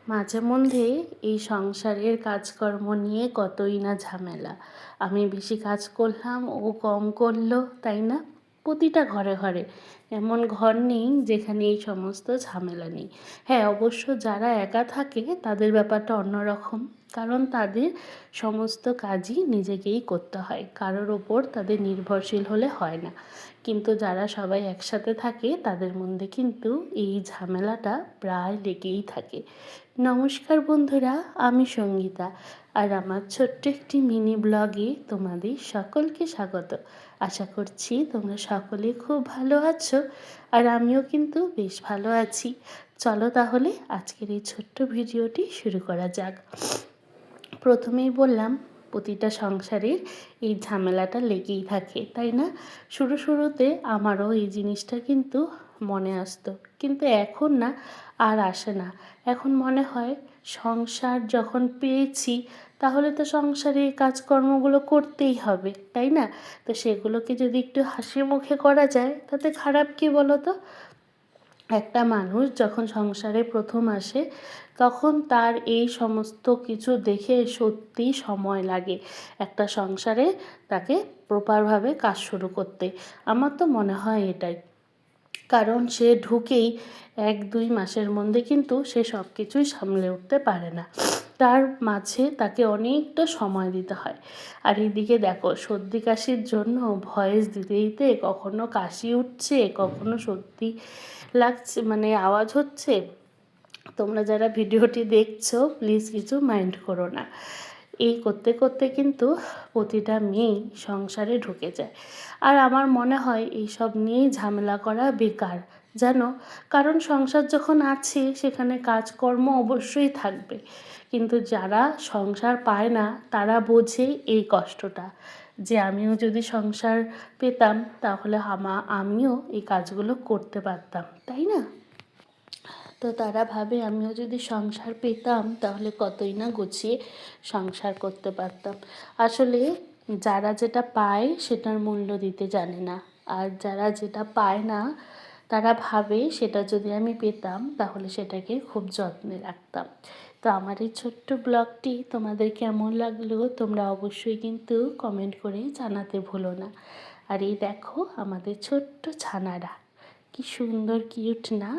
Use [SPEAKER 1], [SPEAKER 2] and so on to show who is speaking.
[SPEAKER 1] মাঝে মধ্যে এই সংসারের কাজকর্ম নিয়ে কতই না ঝামেলা। আমি বেশি কাজ করলাম, ও কম করলো, তাই না? প্রতিটা ঘরে ঘরে এমন ঘর নেই যেখানে এই সমস্ত ঝামেলা নেই। হ্যাঁ, অবশ্য যারা একা থাকে তাদের ব্যাপারটা অন্যরকম, কারণ তাদের সমস্ত কাজই নিজেকেই করতে হয়, কারোর ওপর তাদের নির্ভরশীল হলে হয় না। কিন্তু যারা সবাই একসাথে থাকে তাদের মধ্যে কিন্তু এই ঝামেলাটা প্রায় লেগেই থাকে। নমস্কার বন্ধুরা, আমি সঙ্গীতা, আর আমার ছোট্ট একটি মিনি ব্লগে তোমাদের সকলকে স্বাগত। আশা করছি তোমরা সকলে খুব ভালো আছো, আর আমিও কিন্তু বেশ ভালো আছি। চলো তাহলে আজকের এই ছোট্ট ভিডিওটি শুরু করা যাক। প্রথমেই বললাম, প্রতিটা সংসারের এই ঝামেলাটা লেগেই থাকে, তাই না? শুরুতে আমারও এই জিনিসটা কিন্তু মনে আসতো, কিন্তু এখন না, আর আসে না। এখন মনে হয় সংসার যখন পেয়েছি, তাহলে তো সংসারে এই কাজকর্মগুলো করতেই হবে, তাই না? তো সেগুলোকে যদি একটু হাসি মুখে করা যায় তাতে খারাপ কী বলো তো? একটা মানুষ যখন সংসারে প্রথম আসে, তখন তার এই সমস্ত কিছু দেখে সত্যিই সময় লাগে একটা সংসারে তাকে প্রপারভাবে কাজ শুরু করতে। আমার তো মনে হয় এটাই। কারণ সে ঢুকেই 1-2 মাসের মধ্যে কিন্তু সে সব কিছুই সামলে উঠতে পারে না। তার মাঝে তাকে অনেকটা সময় দিতে হয়। আর এদিকে দেখো, সর্দি কাশির জন্য ভয়েস দিতে দিতে কখনো কাশি উঠছে, কখনো সর্দি লাগছে, মানে আওয়াজ হচ্ছে। তোমরা যারা ভিডিওটি দেখছো প্লিজ কিছু মাইন্ড করো না। এই করতে করতে কিন্তু প্রতিটা মেয়েই সংসারে ঢুকে যায়। আর আমার মনে হয় এইসব নিয়েই ঝামেলা করা বেকার, জানো? কারণ সংসার যখন আছে সেখানে কাজকর্ম অবশ্যই থাকবে, কিন্তু যারা সংসার পায় না তারা বোঝে এই কষ্টটা, যে আমিও যদি সংসার পেতাম তাহলে আমিও এই কাজগুলো করতে পারতাম, তাই না? তো তারা ভাবে আমিও যদি সংসার পেতাম তাহলে কতই না গুছিয়ে সংসার করতে পারতাম। আসলে যারা যেটা পায় সেটার মূল্য দিতে জানে না, আর যারা যেটা পায় না তারা ভাবে সেটা যদি আমি পেতাম তাহলে সেটাকে খুব যত্নে রাখতাম। তো আমার এই ছোট্ট ব্লগটি তোমাদের কেমন লাগলো তোমরা অবশ্যই কিন্তু কমেন্ট করে জানাতে ভুলো না। আর এই দেখো আমাদের ছোট্ট ছানারা, কি সুন্দর কিউট না?